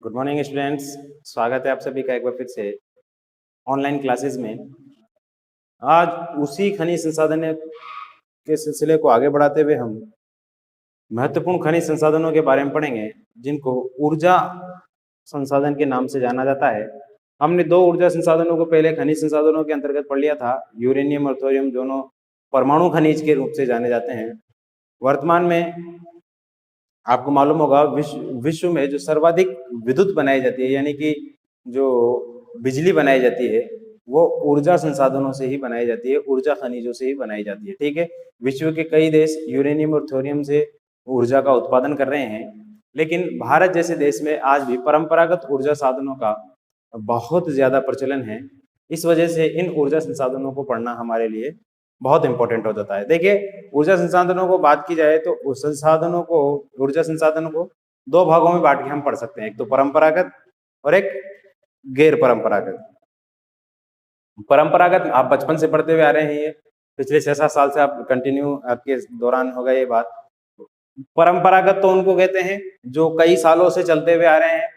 Good morning students. स्वागत है आप सभी का एक बार फिर से ऑनलाइन क्लासेस में। आज उसी खनिज संसाधन के सिलसिले को आगे बढ़ाते हुए हम महत्वपूर्ण खनिज संसाधनों के बारे में पढ़ेंगे जिनको ऊर्जा संसाधन के नाम से जाना जाता है। हमने दो ऊर्जा संसाधनों को पहले खनिज संसाधनों के अंतर्गत पढ़ लिया था। यूरेनियम और थोरियम दोनों परमाणु खनिज के रूप से जाने जाते हैं। वर्तमान में आपको मालूम होगा विश्व में जो सर्वाधिक विद्युत बनाई जाती है यानी कि जो बिजली बनाई जाती है वो ऊर्जा संसाधनों से ही बनाई जाती है, ऊर्जा खनिजों से ही बनाई जाती है। ठीक है, विश्व के कई देश यूरेनियम और थोरियम से ऊर्जा का उत्पादन कर रहे हैं, लेकिन भारत जैसे देश में आज भी परंपरागत ऊर्जा साधनों का बहुत ज्यादा प्रचलन है। इस वजह से इन ऊर्जा संसाधनों को पढ़ना हमारे लिए बहुत इंपॉर्टेंट हो जाता है। देखिए, ऊर्जा संसाधनों को बात की जाए तो उस संसाधनों को ऊर्जा संसाधनों को दो भागों में बांट के हम पढ़ सकते हैं, एक तो परंपरागत और एक गैर परंपरागत। परंपरागत आप बचपन से पढ़ते हुए आ रहे हैं, ये पिछले 6-7 साल से आप कंटिन्यू आपके दौरान होगा ये बात। परंपरागत तो उनको कहते हैं जो कई सालों से चलते हुए आ रहे हैं,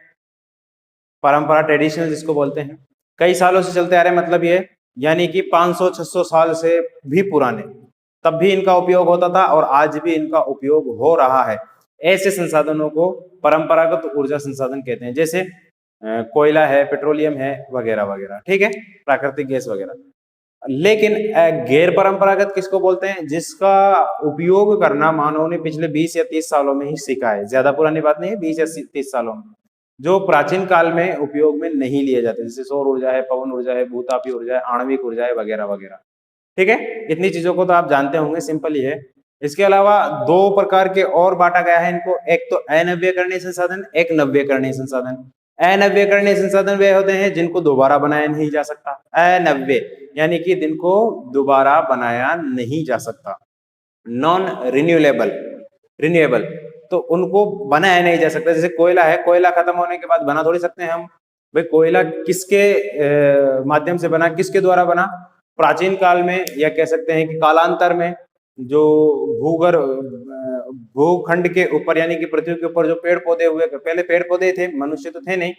परंपरा ट्रेडिशनल जिसको बोलते हैं। कई सालों से चलते आ रहे हैं मतलब ये यानी कि 500-600 साल से भी पुराने, तब भी इनका उपयोग होता था और आज भी इनका उपयोग हो रहा है। ऐसे संसाधनों को परंपरागत ऊर्जा संसाधन कहते हैं, जैसे कोयला है, पेट्रोलियम है, वगैरह वगैरह। ठीक है, प्राकृतिक गैस वगैरह। लेकिन गैर परंपरागत किसको बोलते हैं? जिसका उपयोग करना मानव ने पिछले 20 या 30 सालों में ही सीखा है। ज्यादा पुरानी बात नहीं है, 20 या 30 सालों में, जो प्राचीन काल में उपयोग में नहीं लिए जाते, जैसे सौर ऊर्जा है, पवन ऊर्जा है, भूतापीय ऊर्जा है, आणविक ऊर्जा है, वगैरह वगैरह। ठीक है, इतनी चीजों को तो आप जानते होंगे, सिंपल ही है। इसके अलावा दो प्रकार के और बांटा गया है इनको, एक तो अनव्यकरणीय संसाधन, एक नव्यकरणीय संसाधन। अनव्यकरणीय संसाधन वे होते हैं जिनको दोबारा बनाया नहीं जा सकता। अनव्य यानी कि जिनको दोबारा बनाया नहीं जा सकता। नॉन रिन्यूएबल, रिन्यूएबल तो उनको बनाया नहीं जा सकता। जैसे कोयला है, कोयला खत्म होने के बाद बना थोड़ी सकते हैं हम। भाई कोयला किसके माध्यम से बना, किसके द्वारा बना? प्राचीन काल में, या कह सकते हैं कि कालांतर में जो भूखंड के ऊपर यानी कि पृथ्वी के ऊपर जो पेड़ पौधे हुए, पहले पेड़ पौधे थे, मनुष्य तो थे नहीं,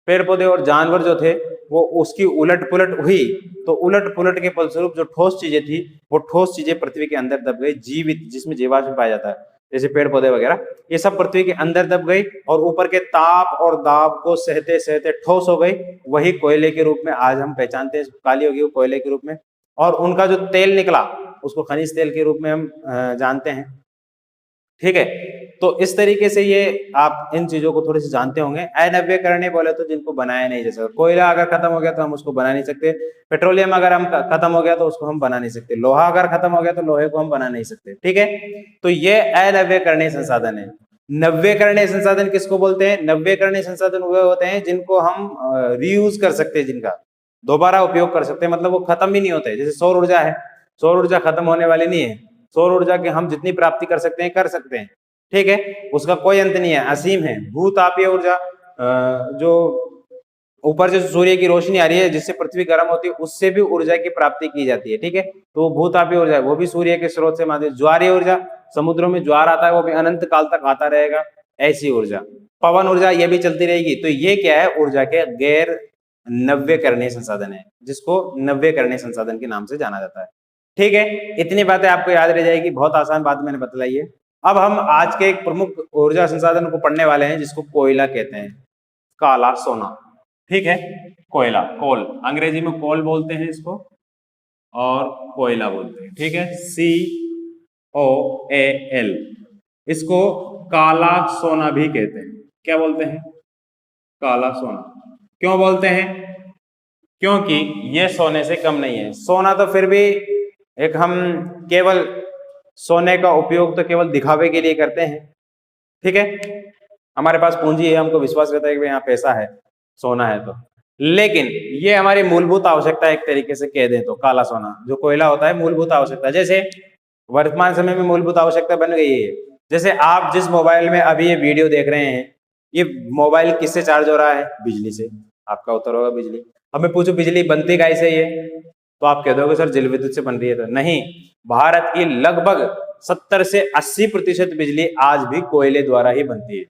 पेड़ पौधे और जानवर जो थे वो उसकी उलट पुलट हुई, तो उलट पुलट के फलस्वरूप जो ठोस चीजें थी वो ठोस चीजें पृथ्वी के अंदर दब गई। जीवित जिसमें जीवाश्म पाया जाता है, जैसे पेड़ पौधे वगैरह, ये सब पृथ्वी के अंदर दब गई और ऊपर के ताप और दाब को सहते सहते ठोस हो गई। वही कोयले के रूप में आज हम पहचानते हैं, काली होगी वो कोयले के रूप में, और उनका जो तेल निकला उसको खनिज तेल के रूप में हम जानते हैं। ठीक है, तो इस तरीके से ये आप इन चीजों को थोड़ी सी जानते होंगे। अनव्यकरणीय बोले तो जिनको बनाया नहीं जा सकता। कोयला अगर खत्म हो गया तो हम उसको बना नहीं सकते। पेट्रोलियम अगर हम खत्म हो गया तो उसको हम बना नहीं सकते। लोहा अगर खत्म हो गया तो लोहे को हम बना नहीं सकते। ठीक है, तो ये अनव्यकरणीय संसाधन है। नव्यकरणीय संसाधन किसको बोलते हैं? नव्यकरणीय संसाधन वे होते हैं जिनको हम रीयूज कर सकते हैं, जिनका दोबारा उपयोग कर सकते हैं, मतलब वो खत्म ही नहीं होते। जैसे सौर ऊर्जा है, सौर ऊर्जा खत्म होने वाली नहीं है। सौर ऊर्जा के हम जितनी प्राप्ति कर सकते हैं कर सकते हैं। ठीक है, उसका कोई अंत नहीं है, असीम है। भूतापीय ऊर्जा, जो ऊपर से सूर्य की रोशनी आ रही है जिससे पृथ्वी गर्म होती है, उससे भी ऊर्जा की प्राप्ति की जाती है। ठीक है, तो वो भूतापीय ऊर्जा है, वो भी सूर्य के स्रोत से माध्यम। ज्वारीय ऊर्जा, समुद्रों में ज्वार आता है, वो भी अनंत काल तक आता रहेगा, ऐसी ऊर्जा। पवन ऊर्जा ये भी चलती रहेगी। तो ये क्या है? ऊर्जा के गैर नव्यकरणीय संसाधन है, जिसको नव्यकरणीय संसाधन के नाम से जाना जाता है। ठीक है, इतनी बातें आपको याद रह जाएगी, बहुत आसान बात मैंने बतलाई है। अब हम आज के एक प्रमुख ऊर्जा संसाधन को पढ़ने वाले हैं जिसको कोयला कहते हैं, काला सोना। ठीक है, कोयला, कोल, अंग्रेजी में कोल बोलते हैं इसको और कोयला बोलते हैं। ठीक है, COAL, इसको काला सोना भी कहते हैं। क्या बोलते हैं? काला सोना। क्यों बोलते हैं? क्योंकि ये सोने से कम नहीं है। सोना तो फिर भी एक, हम केवल सोने का उपयोग तो केवल दिखावे के लिए करते हैं। ठीक है, हमारे पास पूंजी है, हमको विश्वास रहता है कि यहाँ पैसा है, सोना है तो, लेकिन ये हमारी मूलभूत आवश्यकता एक तरीके से कह दें तो काला सोना जो कोयला होता है मूलभूत आवश्यकता। जैसे वर्तमान समय में मूलभूत आवश्यकता बन गई है। जैसे आप जिस मोबाइल में अभी ये वीडियो देख रहे हैं, ये मोबाइल किससे चार्ज हो रहा है? बिजली से। आपका उत्तर होगा बिजली। अब मैं पूछूं बिजली बनती कैसे है, तो आप कह दोगे सर जल विद्युत से बन रही है। तो नहीं, भारत की लगभग 70 से 80% बिजली आज भी कोयले द्वारा ही बनती है।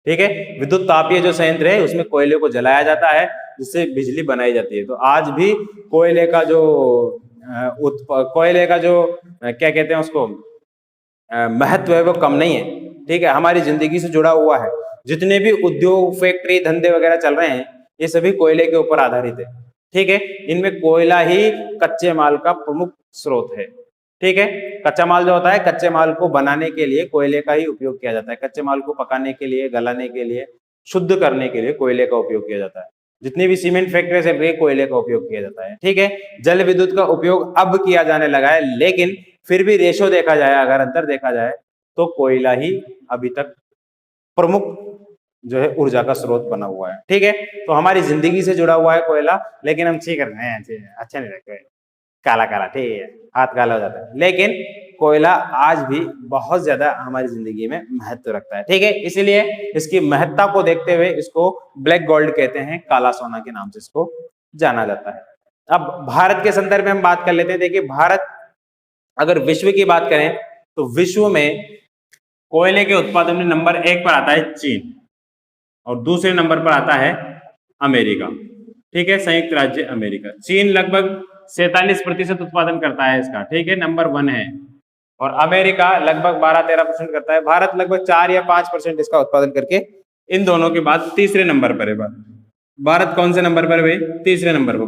ठीक है। विद्युत तापीय जो संयंत्र है उसमें कोयले को जलाया जाता है जिससे बिजली बनाई जाती है। तो आज भी कोयले का जो कोयले का जो क्या कहते हैं उसको महत्व है वो कम नहीं है। ठीक है, हमारी जिंदगी से जुड़ा हुआ है। जितने भी उद्योग, फैक्ट्री, धंधे वगैरह चल रहे हैं ये सभी कोयले के ऊपर आधारित है। ठीक है, इनमें कोयला ही कच्चे माल का प्रमुख स्रोत है। ठीक है, कच्चा माल जो होता है, कच्चे माल को बनाने के लिए कोयले का ही उपयोग किया जाता है। कच्चे माल को पकाने के लिए, गलाने के लिए, शुद्ध करने के लिए कोयले का उपयोग किया जाता है। जितनी भी सीमेंट फैक्ट्री चल रही है कोयले का उपयोग किया जाता है। ठीक है, जल विद्युत का उपयोग अब किया जाने लगा है, लेकिन फिर भी रेशो देखा जाए, अगर अंतर देखा जाए तो कोयला ही अभी तक प्रमुख जो है ऊर्जा का स्रोत बना हुआ है। ठीक है, तो हमारी जिंदगी से जुड़ा हुआ है कोयला, लेकिन हम ठीक करते हैं, अच्छा नहीं लगता, काला काला, ठीक है, हाथ काला हो जाता है, लेकिन कोयला आज भी बहुत ज्यादा हमारी जिंदगी में महत्व रखता है। ठीक है, इसीलिए इसकी महत्ता को देखते हुए इसको ब्लैक गोल्ड कहते हैं, काला सोना के नाम से इसको जाना जाता है। अब भारत के संदर्भ में हम बात कर लेते हैं। देखिए, भारत अगर विश्व की बात करें तो विश्व में कोयले के उत्पादन में नंबर 1 पर आता है चीन और दूसरे नंबर पर आता है अमेरिका। ठीक है, संयुक्त राज्य अमेरिका। चीन लगभग 47% उत्पादन करता है इसका। ठीक है, नंबर 1 है। और अमेरिका लगभग 12-13% करता है। भारत लगभग 4 या 5% इसका उत्पादन करके इन दोनों के बाद तीसरे नंबर पर है। भारत कौन से नंबर पर है? तीसरे नंबर पर।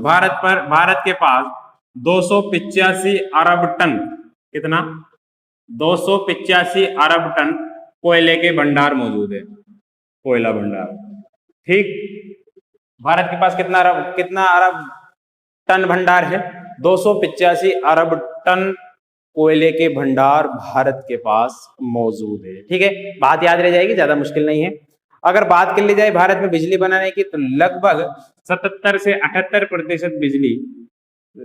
भारत के पास 285 अरब टन, कितना? 285 अरब टन कोयले के भंडार मौजूद है, कोयला भंडार। ठीक, भारत के पास कितना अरब टन भंडार है? 285 अरब टन कोयले के भंडार भारत के पास मौजूद है। ठीक है, बात याद रह जाएगी, ज्यादा मुश्किल नहीं है। अगर बात कर ली जाए भारत में बिजली बनाने की तो लगभग 77 से 78% बिजली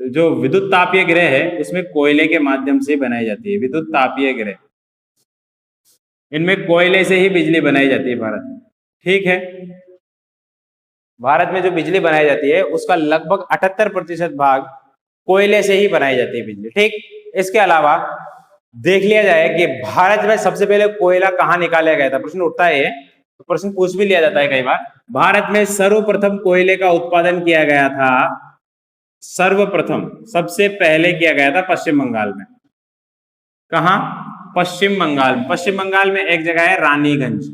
जो विद्युत तापीय गृह है उसमें कोयले के माध्यम से बनाई जाती है। विद्युत तापीय गृह, इनमें कोयले से ही बिजली बनाई जाती है भारत में। ठीक है, भारत में जो बिजली बनाई जाती है उसका लगभग 78% भाग कोयले से ही बनाई जाती है बिजली। ठीक, इसके अलावा देख लिया जाए कि भारत में सबसे पहले कोयला कहाँ निकाला गया था, प्रश्न उठता है, तो प्रश्न पूछ भी लिया जाता है कई बार। भारत में सर्वप्रथम कोयले का उत्पादन किया गया था, सर्वप्रथम सबसे पहले किया गया था पश्चिम बंगाल में। कहा? पश्चिम बंगाल में। पश्चिम बंगाल में एक जगह है रानीगंज।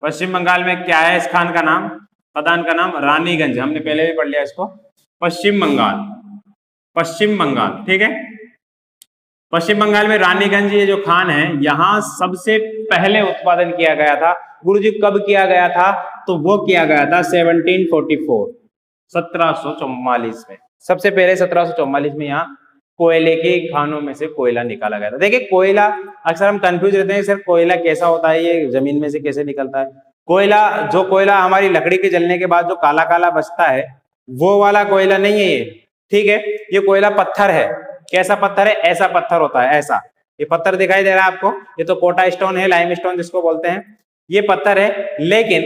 पश्चिम बंगाल में क्या है इस खान का नाम, खदान का नाम? रानीगंज। हमने पहले भी पढ़ लिया इसको। पश्चिम बंगाल, पश्चिम बंगाल। ठीक है, पश्चिम बंगाल में रानीगंज ये जो खान है, यहां सबसे पहले उत्पादन किया गया था। गुरुजी कब किया गया था? तो वो किया गया था 1744, 1744 में। सबसे पहले 1744 में यहाँ कोयले के खानों में से कोयला निकाला गया था। देखिए, कोयला अक्सर हम कंफ्यूज रहते हैं, सर कोयला कैसा होता है, ये जमीन में से कैसे निकलता है? कोयला हमारी लकड़ी के जलने के बाद जो काला काला बचता है वो वाला कोयला नहीं है ये। ठीक है, ये कोयला पत्थर है। कैसा पत्थर है? ऐसा पत्थर होता है, ऐसा। ये पत्थर दिखाई दे रहा है आपको, ये तो कोटा स्टोन है, लाइम स्टोन जिसको बोलते हैं, ये पत्थर है। लेकिन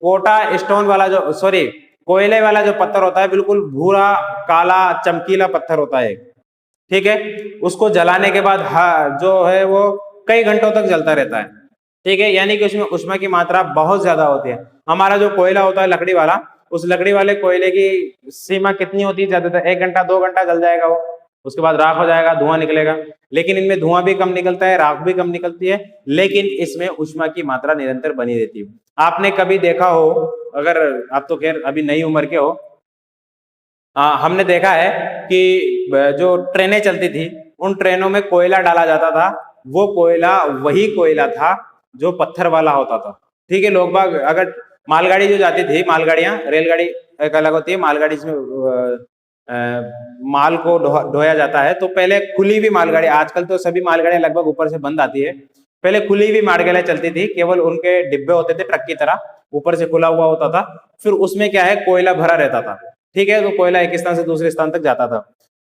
कोटा स्टोन वाला जो, सॉरी, कोयले वाला जो पत्थर होता है बिल्कुल भूरा काला चमकीला पत्थर होता है। ठीक है, उसको जलाने के बाद जो है वो कई घंटों तक जलता रहता है। ठीक है, यानी कि उसमें ऊष्मा की मात्रा बहुत ज्यादा होती है। हमारा जो कोयला होता है लकड़ी वाला, उस लकड़ी वाले कोयले की सीमा कितनी होती है? ज्यादातर 1 घंटा 2 घंटा जल जाएगा वो, उसके बाद राख हो जाएगा, धुआं निकलेगा। लेकिन इनमें धुआं भी कम निकलता है, राख भी कम निकलती है, लेकिन इसमें ऊष्मा की मात्रा निरंतर बनी रहती है। आपने कभी देखा हो, अगर आप तो खैर अभी नई उम्र के हो, हमने देखा है कि जो ट्रेनें चलती थी उन ट्रेनों में कोयला डाला जाता था। वो कोयला वही कोयला था जो पत्थर वाला होता था। ठीक है, लोग बाग अगर मालगाड़ी जो जाती थी, मालगाड़ियां, रेलगाड़ी एक अलग होती है, मालगाड़ी इसमें माल को ढोया जाता है। तो पहले खुली हुई मालगाड़ी, आजकल तो सभी मालगाड़ियां लगभग ऊपर से बंद आती है, पहले खुली हुई मालगाड़ियां चलती थी, केवल उनके डिब्बे होते थे ट्रक की तरह, ऊपर से खुला हुआ होता था। फिर उसमें क्या है, कोयला भरा रहता था। ठीक है, तो कोयला एक स्थान से दूसरे स्थान तक जाता था।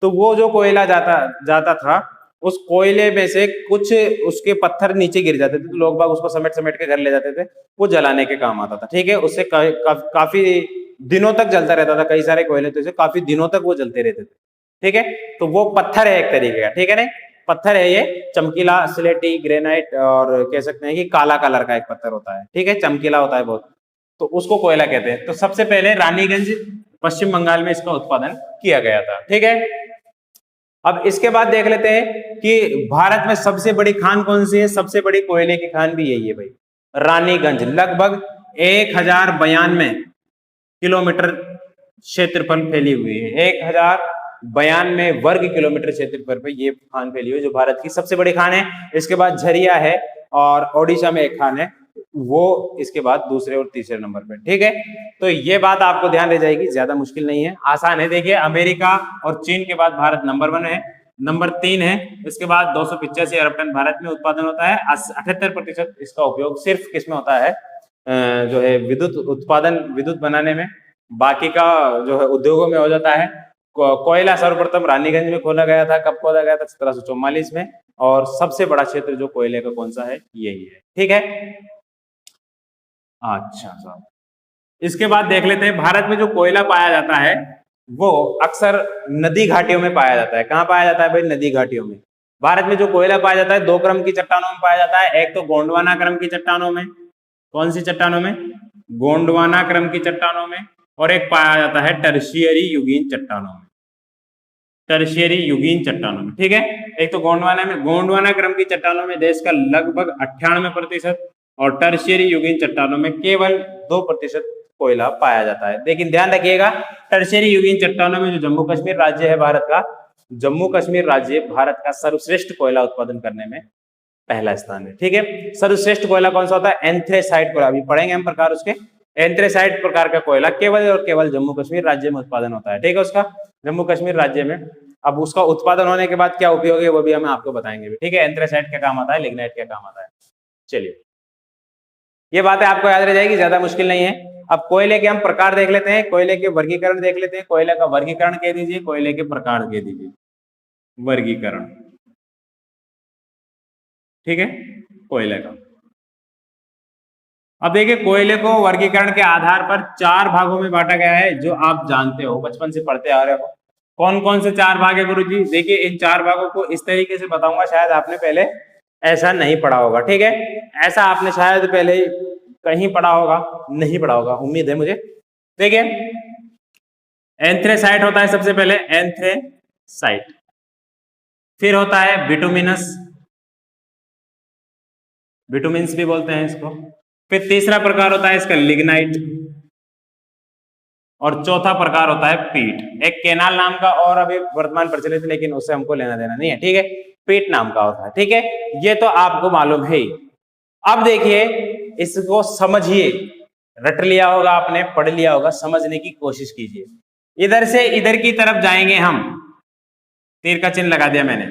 तो वो जो कोयला जाता था, उस कोयले में से कुछ उसके पत्थर नीचे गिर जाते थे, तो लोग बाग उसको समेट समेट के घर ले जाते थे, वो जलाने के काम आता था। ठीक है, उससे काफी दिनों तक जलता रहता था। कई सारे कोयले तो काफी दिनों तक वो जलते रहते थे। ठीक है, तो वो पत्थर है एक तरीके का। ठीक है नहीं, पत्थर है ये, चमकीला स्लेटी ग्रेनाइट, और कह सकते हैं कि काला कलर का एक पत्थर होता है, ठीक है, चमकीला होता है बहुत, तो उसको कोयला कहते हैं। तो सबसे पहले रानीगंज पश्चिम बंगाल में इसका उत्पादन किया गया था, ठीक है। अब इसके बाद देख लेते हैं कि भारत में सबसे बड़ी खान कौन सी है। सबसे बड़ी कोयले की खान भी यही है भाई, रानीगंज। लगभग 1092 किलोमीटर क्षेत्रफल फैली हुई है, 1092 वर्ग किलोमीटर क्षेत्रफल पर ये खान फैली हुई है, जो भारत की सबसे बड़ी खान है। इसके बाद झरिया है, और ओडिशा में एक खान है, वो इसके बाद दूसरे और तीसरे नंबर पे, ठीक है। तो ये बात आपको ध्यान रह जाएगी, ज्यादा मुश्किल नहीं है, आसान है। देखिए, अमेरिका और चीन के बाद भारत नंबर 1 है, नंबर 3 है। इसके बाद 285 अरब टन भारत में उत्पादन होता है। 78% इसका उपयोग सिर्फ किसमें होता है, जो है विद्युत उत्पादन, विद्युत बनाने में। बाकी का जो है उद्योगों में हो जाता है। कोयला सर्वप्रथम रानीगंज में खोला गया था। कब खोला गया था? 1744 में। और सबसे बड़ा क्षेत्र जो कोयले का कौन सा है, यही है, ठीक है। अच्छा साहब, इसके बाद देख लेते हैं, भारत में जो कोयला पाया जाता है वो अक्सर नदी घाटियों में पाया जाता है। कहाँ पाया जाता है भाई? नदी घाटियों में। भारत में जो कोयला पाया जाता है 2 क्रम की चट्टानों में पाया जाता है। एक तो गोंडवाना क्रम की चट्टानों में। कौन सी चट्टानों में? गोंडवाना क्रम की चट्टानों में। और एक पाया जाता है टर्शियरी युगीन चट्टानों में, टर्शियरी युगीन चट्टानों में, ठीक है। एक तो गोंडवाना में, गोंडवाना क्रम की चट्टानों में देश का लगभग 98% और टर्शियरी युगीन चट्टानों में केवल 2% कोयला पाया जाता है। लेकिन ध्यान रखिएगा, टर्शियरी युगीन चट्टानों में जो जम्मू कश्मीर राज्य है भारत का, जम्मू कश्मीर राज्य भारत का सर्वश्रेष्ठ कोयला उत्पादन करने में पहला स्थान है, ठीक है। सर्वश्रेष्ठ कोयला कौन सा होता है? एंथ्रेसाइट कोयला। अभी पढ़ेंगे हम प्रकार उसके। एंथ्रेसाइट प्रकार का कोयला केवल और केवल जम्मू कश्मीर राज्य में उत्पादन होता है, ठीक है, उसका जम्मू कश्मीर राज्य में। अब उसका उत्पादन होने के बाद क्या उपयोग है वो भी हम आपको बताएंगे, ठीक है। एंथ्रेसाइट क्या काम आता है, लिग्नाइट क्या काम आता है। चलिए, ये बातें आपको याद रह जाएगी, ज्यादा मुश्किल नहीं है। अब कोयले के हम प्रकार देख लेते हैं, कोयले के वर्गीकरण देख लेते हैं। कोयले का वर्गीकरण कह दीजिए, कोयले के प्रकार कह दीजिए, वर्गीकरण, ठीक है, कोयले का। अब देखिए, कोयले को वर्गीकरण के आधार पर 4 भागों में बांटा गया है, जो आप जानते हो, बचपन से पढ़ते आ रहे हो। कौन कौन से 4 भाग है गुरुजी? देखिए, इन 4 भागों को इस तरीके से बताऊंगा, शायद आपने पहले ऐसा नहीं पढ़ा होगा, ठीक है। ऐसा आपने शायद पहले कहीं पढ़ा होगा, नहीं पढ़ा होगा, उम्मीद है मुझे। देखिए, एंथ्रेसाइट होता है सबसे पहले, एंथ्रेसाइट। फिर होता है बिटुमिनस, बिटुमिन्स भी बोलते हैं इसको। फिर तीसरा प्रकार होता है इसका लिग्नाइट, और चौथा प्रकार होता है पीट। एक केनाल नाम का और अभी वर्तमान प्रचलित है, लेकिन उससे हमको लेना देना नहीं है, ठीक है। पीट नाम का होता है, ठीक है, ये तो आपको मालूम है। अब देखिए, इसको समझिए, रट लिया होगा आपने, पढ़ लिया होगा, समझने की कोशिश कीजिए। इधर से इधर की तरफ जाएंगे हम, तीर का चिन्ह लगा दिया मैंने,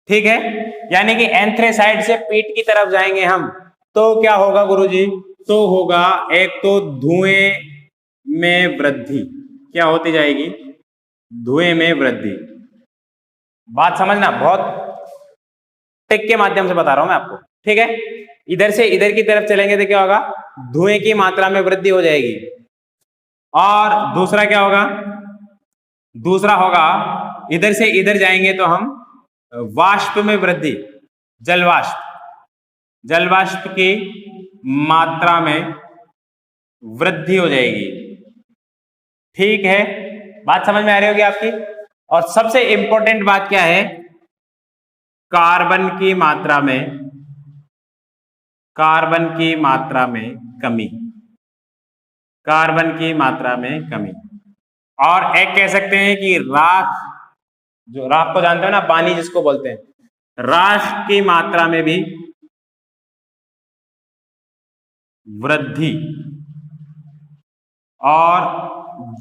ठीक है। यानी कि एंथ्रेसाइट से पीट की तरफ जाएंगे हम, तो क्या होगा गुरुजी? तो होगा एक तो धुएं में वृद्धि। क्या होती जाएगी? धुएं में वृद्धि। बात समझना, बहुत टिक के माध्यम से बता रहा हूं मैं आपको, ठीक है। इधर से इधर की तरफ चलेंगे तो क्या होगा? धुएं की मात्रा में वृद्धि हो जाएगी। और दूसरा क्या होगा? दूसरा होगा, इधर से इधर जाएंगे तो हम वाष्प में वृद्धि, जलवाष्प, जलवाष्प की मात्रा में वृद्धि हो जाएगी, ठीक है। बात समझ में आ रही होगी आपकी। और सबसे इंपॉर्टेंट बात क्या है? कार्बन की मात्रा में, कार्बन की मात्रा में कमी, कार्बन की मात्रा में कमी। और एक कह सकते हैं कि राख, जो राख को जानते हो ना, पानी जिसको बोलते हैं, राख की मात्रा में भी वृद्धि। और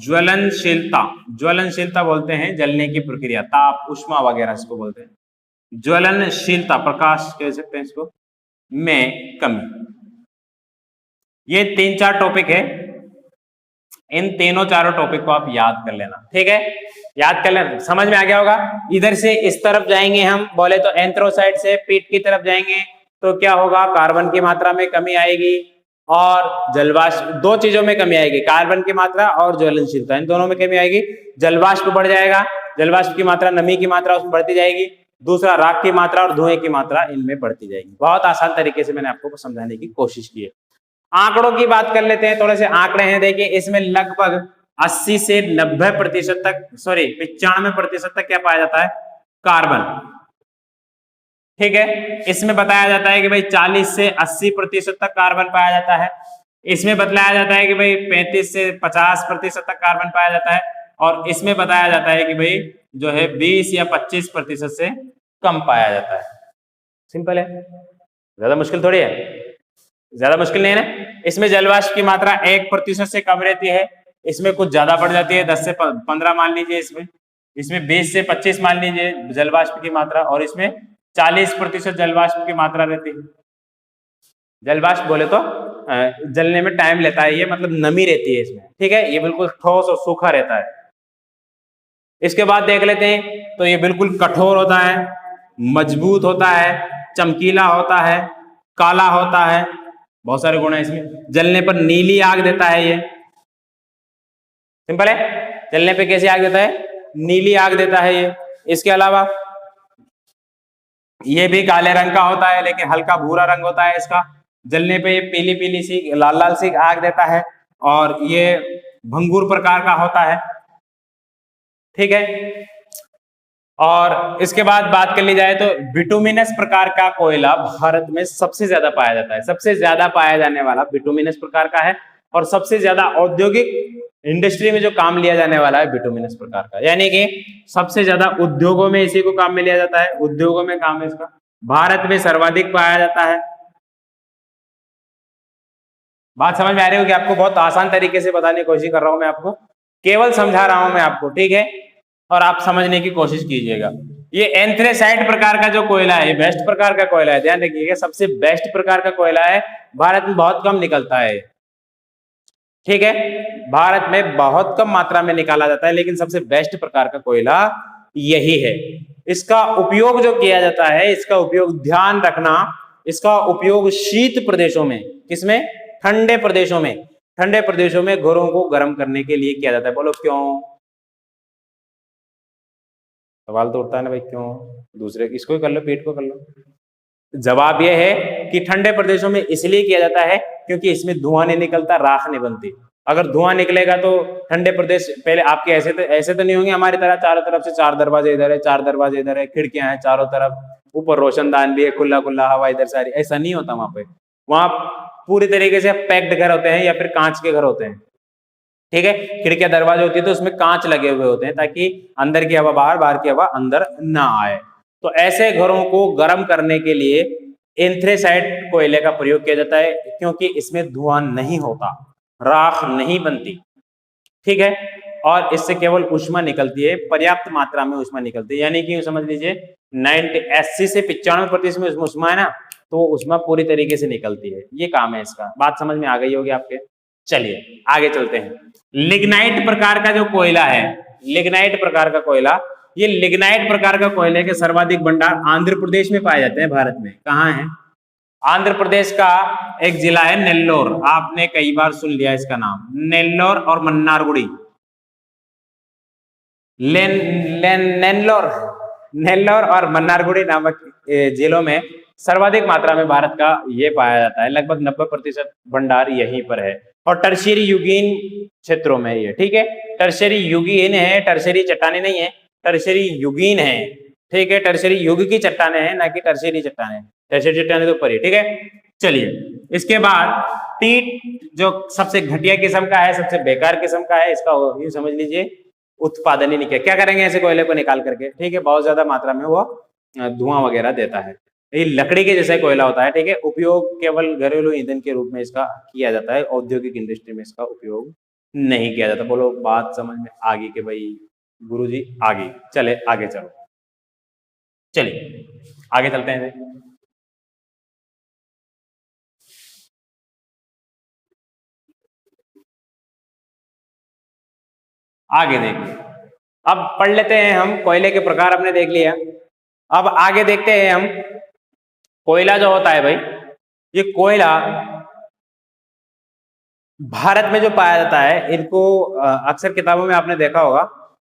ज्वलनशीलता, ज्वलनशीलता बोलते हैं जलने की प्रक्रिया, ताप, ऊष्मा वगैरह इसको बोलते हैं। ज्वलनशीलता, प्रकाश कह सकते हैं इसको, में कमी। ये 3-4 टॉपिक है, इन तीनों चारों टॉपिक को आप याद कर लेना, ठीक है, याद कर लेना। समझ में आ गया होगा। इधर से इस तरफ जाएंगे हम, बोले तो एंथ्रोसाइट से पीट की तरफ जाएंगे तो क्या होगा? कार्बन की मात्रा में कमी आएगी और जलवाष्प, 2 चीजों में कमी आएगी, कार्बन की मात्रा और ज्वलनशीलता, इन दोनों में कमी आएगी। जलवाष्प बढ़ जाएगा, जलवाष्प की मात्रा, नमी की मात्रा उसमें बढ़ती जाएगी। दूसरा राख की मात्रा और धुएं की मात्रा इनमें बढ़ती जाएगी। बहुत आसान तरीके से मैंने आपको समझाने की कोशिश की है। आंकड़ों की बात कर लेते हैं, थोड़े से आंकड़े हैं, देखिए इसमें लगभग 80 से 90% तक, सॉरी 95% तक क्या पाया जाता है, कार्बन। ठीक है, इसमें बताया जाता है कि भाई 40 से 80% तक कार्बन पाया जाता है। इसमें बतलाया जाता है कि भाई 35 से 50% तक कार्बन पाया जाता है। और इसमें बताया जाता है कि भाई जो है 20 या 25% से कम पाया जाता है। सिंपल है, ज्यादा मुश्किल थोड़ी है, ज्यादा मुश्किल नहीं है ना। इसमें जलवाष्प की मात्रा 1% से कम रहती है, इसमें कुछ ज्यादा बढ़ जाती है, 10 से 15 मान लीजिए, इसमें 20 से 25 मान लीजिए जलवाष्प की मात्रा, और इसमें 40% जलवाष्प की मात्रा रहती है। जलवाष्प बोले तो जलने में टाइम लेता है, ये मतलब नमी रहती है इसमें। ठीक है, ये बिल्कुल ठोस और सूखा रहता है। इसके बाद देख लेते हैं, तो ये बिल्कुल कठोर होता है, मजबूत होता है, चमकीला होता है, काला होता है, बहुत सारे गुण है इसमें। जलने पर नीली आग देता है ये। सिंपल है, जलने पे कैसी आग देता है, नीली आग देता है ये। इसके अलावा ये भी काले रंग का होता है, लेकिन हल्का भूरा रंग होता है इसका। जलने पे ये पीली पीली सी, लाल लाल सी आग देता है, और ये भंगूर प्रकार का होता है। ठीक है, और इसके बाद बात कर ली जाए तो बिटुमिनस प्रकार का कोयला भारत में सबसे ज्यादा पाया जाता है। सबसे ज्यादा पाया जाने वाला बिटुमिनस प्रकार का है, और सबसे ज्यादा औद्योगिक इंडस्ट्री में जो काम लिया जाने वाला है बिटुमिनस प्रकार का, यानी कि सबसे ज्यादा उद्योगों में इसी को काम में लिया जाता है, उद्योगों में काम है इसका। भारत में सर्वाधिक पाया जाता है। बात समझ में आ रही होगी आपको, बहुत आसान तरीके से बताने की कोशिश कर रहा हूं मैं आपको, केवल समझा रहा हूं मैं आपको। ठीक है, और आप समझने की कोशिश कीजिएगा। ये एंथ्रेसाइट प्रकार का जो कोयला है, बेस्ट प्रकार का कोयला है, ध्यान रखिएगा, सबसे बेस्ट प्रकार का कोयला है, भारत में बहुत कम निकलता है। ठीक है, भारत में बहुत कम मात्रा में निकाला जाता है, लेकिन सबसे बेस्ट प्रकार का कोयला यही है। इसका उपयोग जो किया जाता है, इसका उपयोग ध्यान रखना, इसका उपयोग शीत प्रदेशों में, किसमें, ठंडे प्रदेशों में, ठंडे प्रदेशों में घरों को गर्म करने के लिए किया जाता है। बोलो क्यों, सवाल तो उठता है ना भाई, क्यों, दूसरे इसको ही कर लो, पेट को कर लो। जवाब यह है कि ठंडे प्रदेशों में इसलिए किया जाता है क्योंकि इसमें धुआं नहीं निकलता, राख नहीं बनती। अगर धुआं निकलेगा तो ठंडे प्रदेश, पहले आपके ऐसे तो नहीं होंगे हमारी तरह, चारों तरफ से 4 दरवाजे इधर है, 4 दरवाजे इधर है, खिड़कियां हैं चारों तरफ, ऊपर रोशनदान भी है, खुला खुला हवा इधर सारी, ऐसा नहीं होता वहां पे। वहां पूरी तरीके से पैक्ड घर होते हैं, या फिर कांच के घर होते हैं। ठीक है, खिड़कियां दरवाजे होती है तो उसमें कांच लगे हुए होते हैं, ताकि अंदर की हवा बाहर, बाहर की हवा अंदर ना आए। तो ऐसे घरों को गर्म करने के लिए एंथ्रेसाइट कोयले का प्रयोग किया जाता है, क्योंकि इसमें धुआं नहीं होता, राख नहीं बनती। ठीक है, और इससे केवल ऊष्मा निकलती है, पर्याप्त मात्रा में ऊष्मा निकलती है, यानी कि समझ लीजिए 80 से 95% में ऊष्मा है ना, तो ऊष्मा पूरी तरीके से निकलती है। ये काम है इसका। बात समझ में आ गई होगी आपके। चलिए आगे चलते हैं। लिग्नाइट प्रकार का जो कोयला है, लिग्नाइट प्रकार का कोयला, ये लिग्नाइट प्रकार का कोयले के सर्वाधिक भंडार आंध्र प्रदेश में पाए जाते हैं भारत में। कहाँ है, आंध्र प्रदेश का एक जिला है नेल्लोर, आपने कई बार सुन लिया इसका नाम, नेल्लोर और मन्नारगुड़ी। नेल्लोर और मन्नारगुड़ी नामक जिलों में सर्वाधिक मात्रा में भारत का ये पाया जाता है, लगभग 90% भंडार यहीं पर है। और टर्शियरी युगीन क्षेत्रों में ये, ठीक है, टर्शियरी युगीन है, टर्शियरी चट्टाने नहीं है, टर्शियरी युगीन है। ठीक है, टर्शियरी युग की चट्टाने हैं, ना कि टर्शियरी चट्टाने। टर्शियरी चट्टाने तो ऊपर ही। ठीक है, चलिए इसके बाद टीट जो सबसे घटिया किस्म का है, सबसे बेकार किस्म का है, इसका ये समझ लीजिए उत्पादन ही नहीं किया। क्या करेंगे ऐसे कोयले को निकाल करके, ठीक है, बहुत ज्यादा मात्रा में वो धुआं वगैरह देता है। ये लकड़ी के जैसा कोयला होता है। ठीक है, उपयोग केवल घरेलू ईंधन के रूप में इसका किया जाता है, औद्योगिक इंडस्ट्री में इसका उपयोग नहीं किया जाता। बोलो बात समझ में आ गई कि भाई गुरुजी आगे चले, आगे चलो, चलिए आगे चलते हैं। आगे देखिए, अब पढ़ लेते हैं हम, कोयले के प्रकार हमने देख लिया। अब आगे देखते हैं हम, कोयला जो होता है भाई, ये कोयला भारत में जो पाया जाता है, इनको अक्सर किताबों में आपने देखा होगा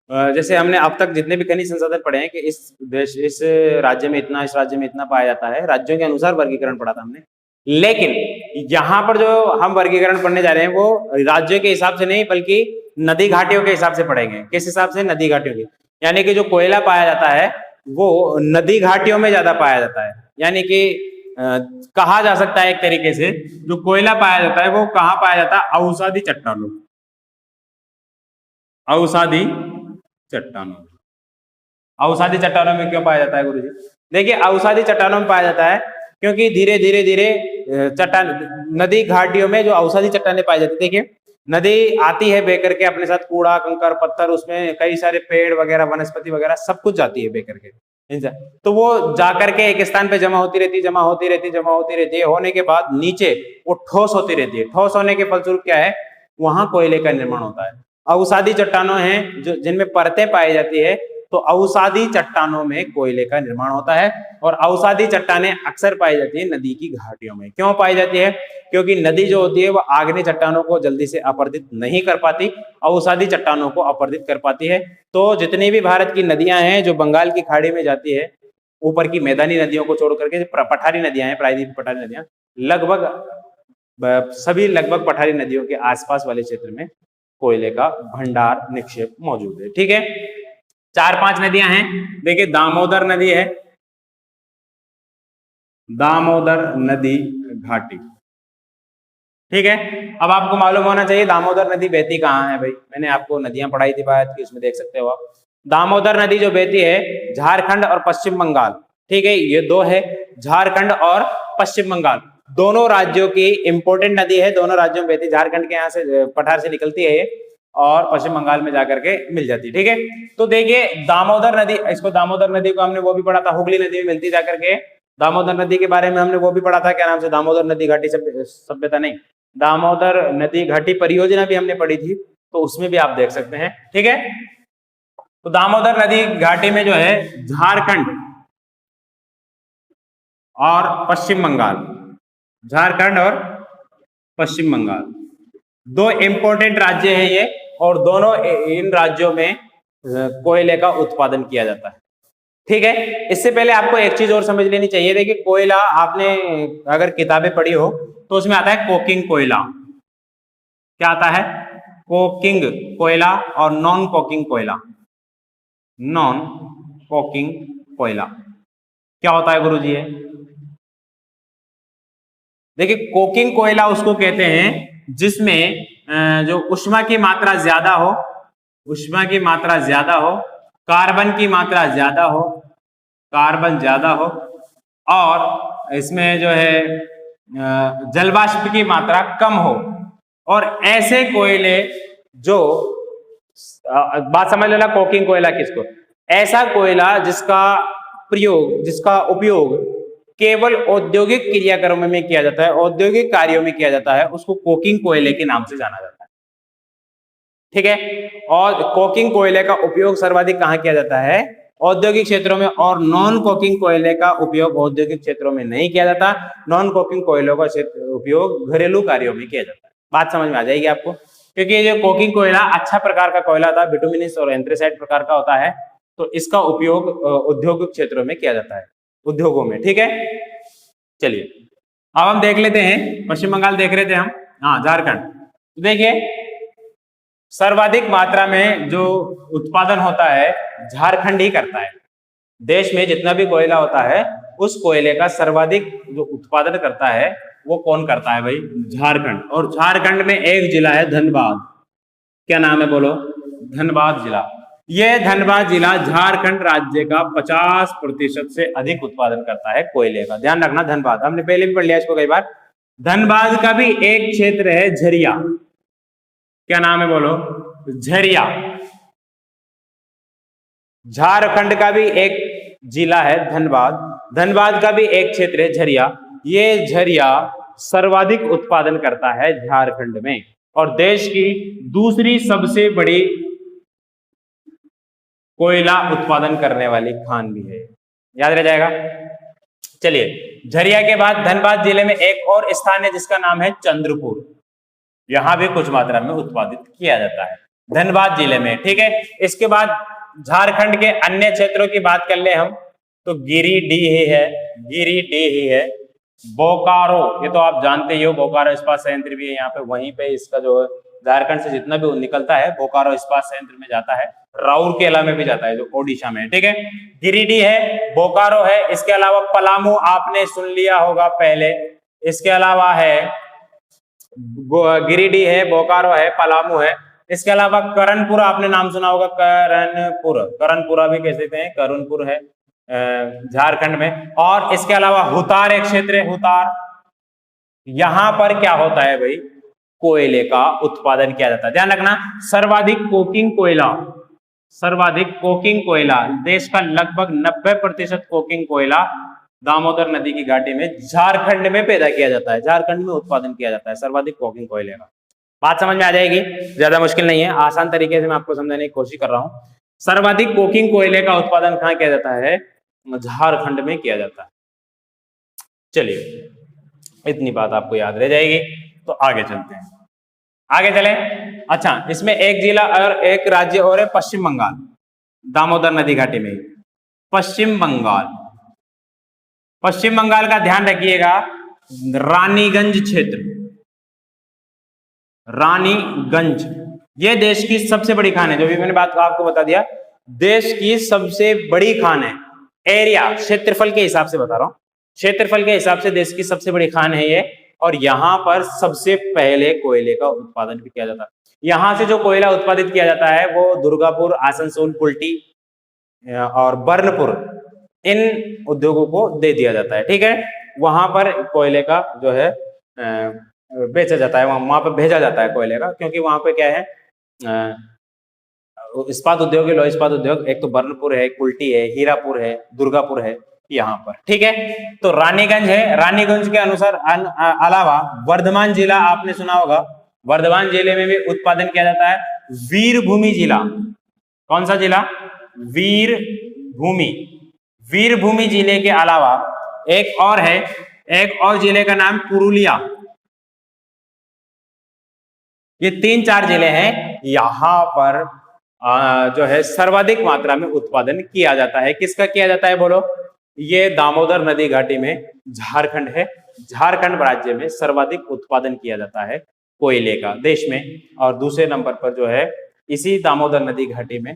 जैसे हमने अब तक जितने भी खनिज संसाधन पढ़े हैं कि इस राज्य में इतना, इस राज्य में इतना पाया जाता है, राज्यों के अनुसार वर्गीकरण पढ़ा था हमने। लेकिन यहाँ पर जो हम वर्गीकरण पढ़ने जा रहे हैं वो राज्यों के हिसाब से नहीं बल्कि नदी घाटियों के हिसाब से पढ़ेंगे। किस हिसाब से? नदी घाटियों के, यानी कि जो कोयला पाया जाता है वो नदी घाटियों में ज्यादा पाया जाता है। यानी कि कहा जा सकता है एक तरीके से जो कोयला पाया जाता है वो कहाँ पाया जाता है? अवसादी चट्टानों, अवसादी चट्टानों। अवसादी चट्टानों में क्यों पाया जाता है गुरुजी? देखिए अवसादी चट्टानों में पाया जाता है क्योंकि धीरे धीरे धीरे चट्टान, नदी घाटियों में जो अवसादी चट्टानें पाई जाती है, देखिए नदी आती है बह करके अपने साथ कूड़ा कंकर पत्थर, उसमें कई सारे पेड़ वगैरह वनस्पति वगैरह सब कुछ जाती है बह करके, तो वो जाकर के एक स्थान पे जमा होती रहती, जमा होती रहती, जमा होती रहती है, होने के बाद नीचे वो ठोस होती रहती है। ठोस होने के फलस्वरूप क्या है? वहां कोयले का निर्माण होता है। अवसादी चट्टानों हैं जो जिनमें परतें पाई जाती है, तो अवसादी चट्टानों में कोयले का निर्माण होता है। और अवसादी चट्टानें अक्सर पाई जाती है नदी की घाटियों में। क्यों पाई जाती है? क्योंकि नदी जो होती है वो आग्नेय चट्टानों को जल्दी से अपरदित नहीं कर पाती, अवसादी चट्टानों को अपरदित कर पाती है। तो जितनी भी भारत की नदियां हैं जो बंगाल की खाड़ी में जाती है, ऊपर की मैदानी नदियों को छोड़ करके पठारी नदियां हैं, प्रायद्वीप पठारी नदियां, लगभग सभी लगभग पठारी नदियों के आसपास वाले क्षेत्र में कोयले का भंडार निक्षेप मौजूद है। ठीक है, 4-5 नदियां हैं। देखिए दामोदर नदी है, दामोदर नदी घाटी। ठीक है, अब आपको मालूम होना चाहिए दामोदर नदी बहती कहाँ है भाई। मैंने आपको नदियां पढ़ाई थी भारत की, उसमें देख सकते हो आप। दामोदर नदी जो बहती है झारखंड और पश्चिम बंगाल, ठीक है, ये दो है, झारखंड और पश्चिम बंगाल दोनों राज्यों की इंपोर्टेंट नदी है। दोनों राज्यों में बहती, झारखंड के यहाँ से पठार से निकलती है और पश्चिम बंगाल में जाकर के मिल जाती है। ठीक है, तो देखिए दामोदर नदी, इसको दामोदर नदी को हमने वो भी पढ़ा था, हुगली नदी में मिलती जाकर के। दामोदर नदी के बारे में हमने वो भी पढ़ा था, क्या नाम से? दामोदर नदी घाटी सभ्यता नहीं, दामोदर नदी घाटी परियोजना भी हमने पढ़ी थी, तो उसमें भी आप देख सकते हैं। ठीक है, तो दामोदर नदी घाटी में जो है झारखंड और पश्चिम बंगाल, झारखंड और पश्चिम बंगाल दो इंपोर्टेंट राज्य हैं ये, और दोनों इन राज्यों में कोयले का उत्पादन किया जाता है। ठीक है, इससे पहले आपको एक चीज और समझ लेनी चाहिए। देखिए कोयला, आपने अगर किताबें पढ़ी हो तो उसमें आता है कोकिंग कोयला। क्या आता है? कोकिंग कोयला और नॉन कोकिंग कोयला। नॉन कोकिंग कोयला क्या होता है गुरुजी? ये देखिए कोकिंग कोयला उसको कहते हैं जिसमें जो ऊष्मा की मात्रा ज्यादा हो, ऊष्मा की मात्रा ज्यादा हो, कार्बन की मात्रा ज्यादा हो, कार्बन ज्यादा हो, और इसमें जो है जलवाष्प की मात्रा कम हो। और ऐसे कोयले जो बात समझ लेना, कोकिंग कोयला किसको? ऐसा कोयला जिसका प्रयोग, जिसका उपयोग केवल औद्योगिक क्रियाक्रमों में किया जाता है, औद्योगिक कार्यों में किया जाता है, उसको कोकिंग कोयले के नाम से जाना जाता है। ठीक है, और कोकिंग कोयले का उपयोग सर्वाधिक कहां किया जाता है? औद्योगिक क्षेत्रों में। और नॉन कोकिंग कोयले का उपयोग औद्योगिक क्षेत्रों में नहीं किया जाता। नॉन कोकिंग कोयलों का उपयोग घरेलू कार्यों में किया जाता है। बात समझ में आ जाएगी आपको, क्योंकि ये जो कोकिंग कोयला अच्छा प्रकार का कोयला था, बिटुमिनस और एंथ्रेसाइट प्रकार का होता है, तो इसका उपयोग औद्योगिक क्षेत्रों में किया जाता है, उद्योगों में। ठीक है, चलिए अब हम देख लेते हैं, पश्चिम बंगाल देख रहे थे हम, हाँ झारखंड। तो देखिए सर्वाधिक मात्रा में जो उत्पादन होता है झारखंड ही करता है। देश में जितना भी कोयला होता है उस कोयले का सर्वाधिक जो उत्पादन करता है वो कौन करता है भाई? झारखंड। और झारखंड में एक जिला है धनबाद। क्या नाम है बोलो? धनबाद जिला। यह धनबाद जिला झारखंड राज्य का 50% से अधिक उत्पादन करता है कोयले का। ध्यान रखना, धनबाद हमने पहले भी पढ़ लिया इसको कई बार। धनबाद का भी एक क्षेत्र है झरिया। क्या नाम है बोलो? झरिया। झारखंड का भी एक जिला है धनबाद, धनबाद का भी एक क्षेत्र है झरिया। ये झरिया सर्वाधिक उत्पादन करता है झारखंड में, और देश की दूसरी सबसे बड़ी कोयला उत्पादन करने वाली खान भी है। याद रह जाएगा। चलिए, झरिया के बाद धनबाद जिले में एक और स्थान है जिसका नाम है चंद्रपुर। यहां भी कुछ मात्रा में उत्पादित किया जाता है। धनबाद जिले में, ठीक है। इसके बाद झारखंड के अन्य क्षेत्रों की बात कर ले हम, तो गिरिडीह है, गिरिडीह है, बोकारो, ये तो आप जानते ही हो, बोकारो इस्पात संयंत्र भी है यहाँ पे, वहीं पे इसका जो झारखंड से जितना भी निकलता है बोकारो इस्पात संयंत्र में जाता है, राउरकेला में भी जाता है जो ओडिशा में है, ठीक है। गिरिडीह है, बोकारो है, इसके अलावा पलामू आपने सुन लिया होगा पहले, इसके अलावा है गिरिडीह है, बोकारो है, पलामू है, इसके अलावा करणपुर आपने नाम सुना होगा, करणपुर, करणपुरा भी कह सकते हैं, करणपुर है झारखंड में। और इसके अलावा हुतार एक क्षेत्र है, हुतार, यहां पर क्या होता है भाई, कोयले का उत्पादन किया जाता है। ध्यान रखना, सर्वाधिक कोकिंग कोयला, सर्वाधिक कोकिंग कोयला, देश का लगभग 90% कोकिंग कोयला दामोदर नदी की घाटी में झारखंड में पैदा किया जाता है, झारखंड में उत्पादन किया जाता है सर्वाधिक कोकिंग कोयले का। बात समझ में आ जाएगी, ज्यादा मुश्किल नहीं है, आसान तरीके से मैं आपको समझाने की कोशिश कर रहा हूं। सर्वाधिक कोकिंग कोयले का उत्पादन कहां किया जाता है, झारखंड में किया जाता है। चलिए, इतनी बात आपको याद रह जाएगी, तो आगे चलते हैं, आगे चले। अच्छा, इसमें एक जिला और एक राज्य और है, पश्चिम बंगाल, दामोदर नदी घाटी में पश्चिम बंगाल, पश्चिम बंगाल का ध्यान रखिएगा, रानीगंज क्षेत्र, रानीगंज, ये देश की सबसे बड़ी खान है, जो भी मैंने बात आपको बता दिया, देश की सबसे बड़ी खान है, एरिया, क्षेत्रफल के हिसाब से बता रहा हूं, क्षेत्रफल के हिसाब से देश की सबसे बड़ी खान है ये, और यहां पर सबसे पहले कोयले का उत्पादन भी किया जाता है। यहां से जो कोयला उत्पादित किया जाता है वो दुर्गापुर, आसनसोल, कुल्टी और बर्नपुर, इन उद्योगों को दे दिया जाता है, ठीक है। वहां पर कोयले का जो है बेचा जाता है, वहां पर भेजा जाता है कोयले का, क्योंकि वहां पे क्या है, इस्पात उद्योग है, लौह इस्पात उद्योग, एक तो बर्नपुर है, कुल्टी है, हीरापुर है, दुर्गापुर है यहाँ पर, ठीक है। तो रानीगंज है, रानीगंज के अनुसार अलावा वर्धमान जिला आपने सुना होगा, वर्धमान जिले में भी उत्पादन किया जाता है। वीरभूमि जिला, कौन सा जिला, वीरभूमि, वीरभूमि जिले के अलावा एक और है, एक और जिले का नाम पुरुलिया, ये 3-4 जिले हैं, यहां पर जो है सर्वाधिक मात्रा में उत्पादन किया जाता है। किसका किया जाता है बोलो, ये दामोदर नदी घाटी में झारखंड है, झारखंड राज्य में सर्वाधिक उत्पादन किया जाता है कोयले का देश में, और दूसरे नंबर पर जो है इसी दामोदर नदी घाटी में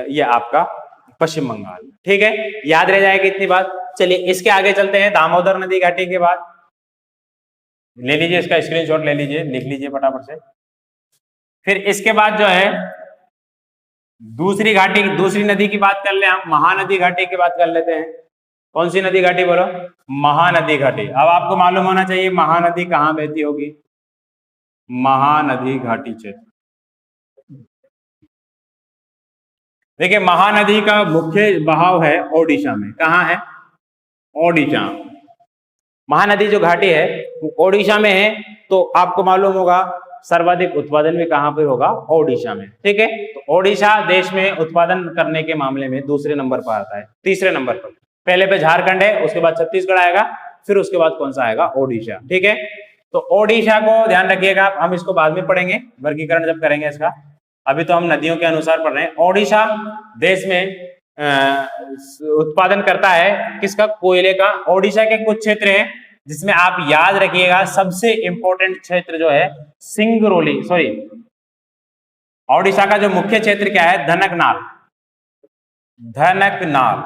ये आपका पश्चिम बंगाल, ठीक है। याद रह जाएगी इतनी बात। चलिए, इसके आगे चलते हैं, दामोदर नदी घाटी के बाद ले लीजिए, इसका स्क्रीनशॉट ले लीजिए, लिख लीजिए फटाफट से। फिर इसके बाद जो है दूसरी घाटी, दूसरी नदी की बात कर ले हम, महानदी घाटी की बात कर लेते हैं। कौन सी नदी घाटी बोलो, महानदी घाटी। अब आपको मालूम होना चाहिए महानदी कहां बहती होगी, महानदी घाटी क्षेत्र। देखिए, महानदी का मुख्य बहाव है ओडिशा में, कहां है, ओडिशा। महानदी जो घाटी है वो ओडिशा में है, तो आपको मालूम होगा सर्वाधिक उत्पादन भी कहां पे होगा, ओडिशा में, ठीक है। तो ओडिशा देश में उत्पादन करने के मामले में दूसरे नंबर पर आता है, तीसरे नंबर पर, पहले पे झारखंड है, उसके बाद छत्तीसगढ़ आएगा, फिर उसके बाद कौन सा आएगा, ओडिशा, ठीक है। तो ओडिशा को ध्यान रखिएगा, हम इसको बाद में पढ़ेंगे, वर्गीकरण जब करेंगे इसका, अभी तो हम नदियों के अनुसार पढ़ रहे हैं। ओडिशा देश में उत्पादन करता है किसका, कोयले का। ओडिशा के कुछ क्षेत्र हैं जिसमें आप याद रखिएगा, सबसे इंपॉर्टेंट क्षेत्र जो है सिंगरौली, सॉरी, ओडिशा का जो मुख्य क्षेत्र क्या है, धनकनाल, धनकनाल,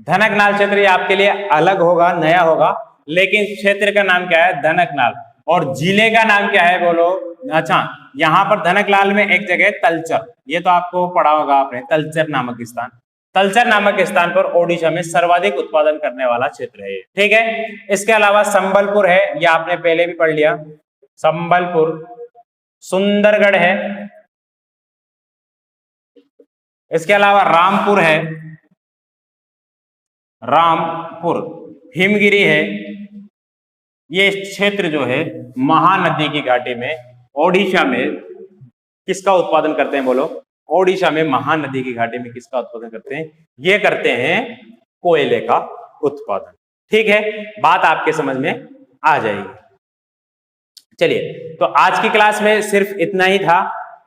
धनकनाल क्षेत्र ये आपके लिए अलग होगा, नया होगा, लेकिन क्षेत्र का नाम क्या है, धनकनाल। और जिले का नाम क्या है बोलो, अच्छा, यहाँ पर धनकनाल में एक जगह तलचर, ये तो आपको पढ़ा होगा आपने, तलचर नामक स्थान, तलचर नामक स्थान पर ओडिशा में सर्वाधिक उत्पादन करने वाला क्षेत्र है, ठीक है। इसके अलावा संबलपुर है, ये आपने पहले भी पढ़ लिया, संबलपुर, सुंदरगढ़ है, इसके अलावा रामपुर है, रामपुर, हिमगिरी है। ये क्षेत्र जो है महानदी की घाटी में ओडिशा में किसका उत्पादन करते हैं बोलो, ओडिशा में महानदी की घाटी में किसका उत्पादन करते हैं, ये करते हैं कोयले का उत्पादन, ठीक है। बात आपके समझ में आ जाएगी। चलिए, तो आज की क्लास में सिर्फ इतना ही था।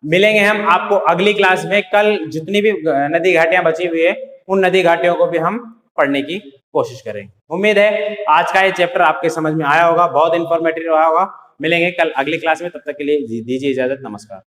मिलेंगे हम आपको अगली क्लास में। कल जितनी भी नदी घाटियां बची हुई है उन नदी घाटियों को भी हम पढ़ने की कोशिश करेंगे। उम्मीद है आज का ये चैप्टर आपके समझ में आया होगा, बहुत इंफॉर्मेटिव रहा होगा। मिलेंगे कल अगली क्लास में, तब तक के लिए दीजिए इजाजत। नमस्कार।